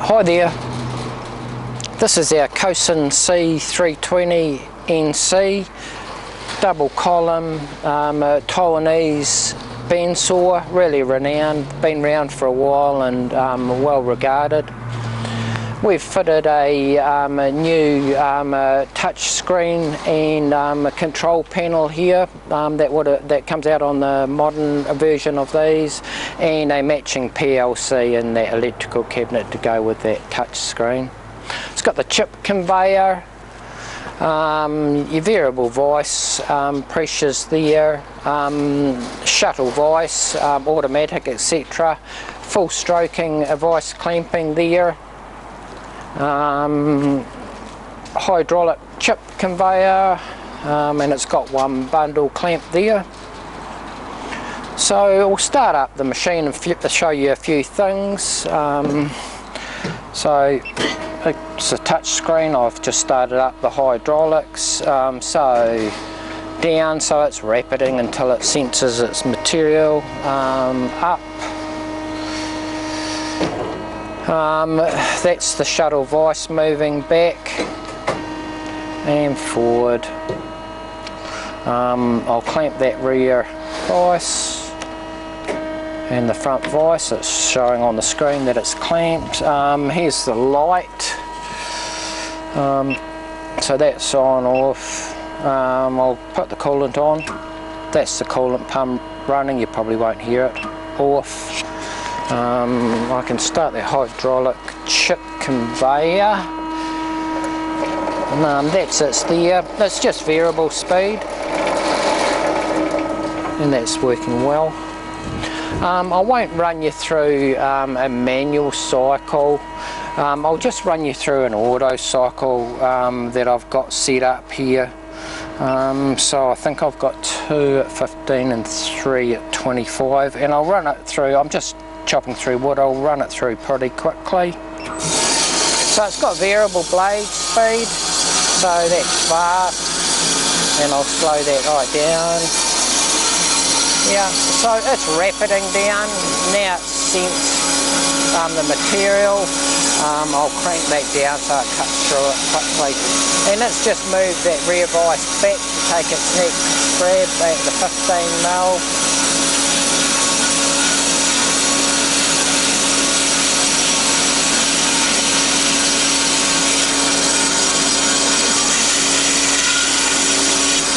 Hi there, this is our Cosen C-320NC double column Taiwanese bandsaw, really renowned, been around for a while and well regarded. We've fitted a new touch screen and a control panel here that comes out on the modern version of these, and a matching PLC in that electrical cabinet to go with that touch screen. It's got the chip conveyor, your variable vice pressures there, shuttle vice, automatic, etc. Full stroking vice clamping there. Hydraulic chip conveyor, and it's got one bundle clamp there. So we'll start up the machine and show you a few things. So it's a touch screen. I've just started up the hydraulics, so down, so it's rapiding until it senses its material. Up, that's the shuttle vice moving back and forward. I'll clamp that rear vice and the front vice. It's showing on the screen that it's clamped. Here's the light, so that's on off. I'll put the coolant on. That's the coolant pump running, you probably won't hear it. Off. I can start the hydraulic chip conveyor, and that's it there. It's just variable speed, and that's working well. I won't run you through a manual cycle. I'll just run you through an auto cycle that I've got set up here. So I think I've got 2 at 15 and 3 at 25, and I'll run it through. I'm just chopping through wood. I'll run it through pretty quickly. So it's got variable blade speed, so that's fast, and I'll slow that right down. Yeah, so it's rapiding down. Now it's sensed the material. I'll crank that down so it cuts through it quickly, and it's just moved that rear vice back to take its next grab at the 15mm.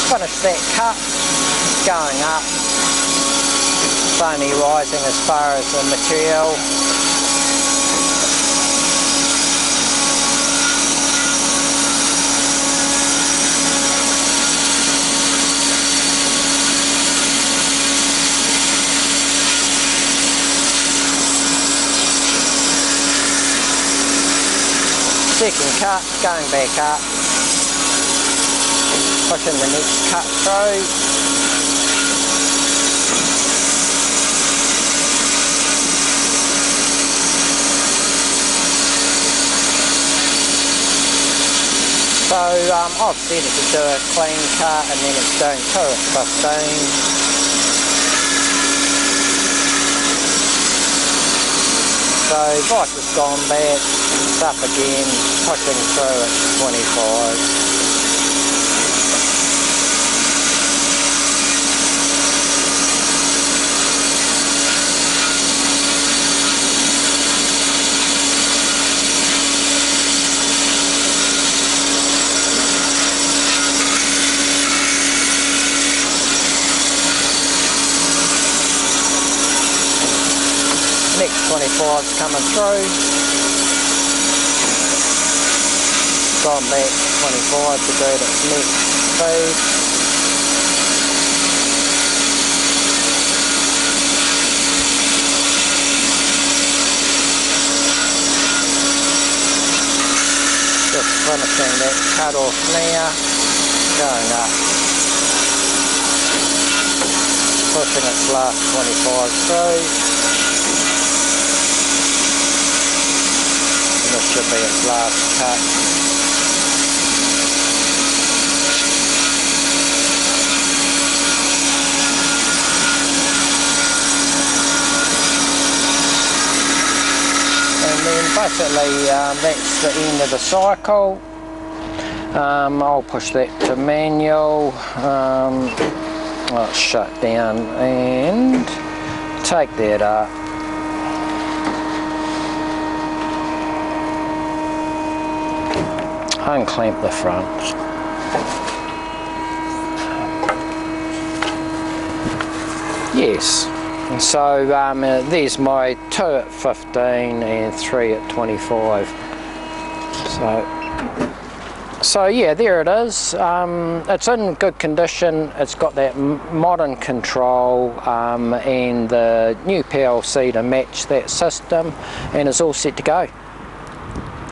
Finish that cut, going up, it's only rising as far as the material. Second cut, going back up. Pushing the next cut through. So I've set it to do a clean cut, and then it's doing 2 at 15. So vice has gone back, it's up again, pushing through at 25. Next 25's coming through. Gone back 25 to do its next speed. Just finishing that cut off now. Going up. Pushing its last 25 through. This should be its last cut. then basically that's the end of the cycle. I'll push that to manual, let's shut down and take that up. Unclamp the front. Yes, and so there's my 2 at 15 and 3 at 25. So yeah, there it is. It's in good condition. It's got that modern control and the new PLC to match that system, and it's all set to go.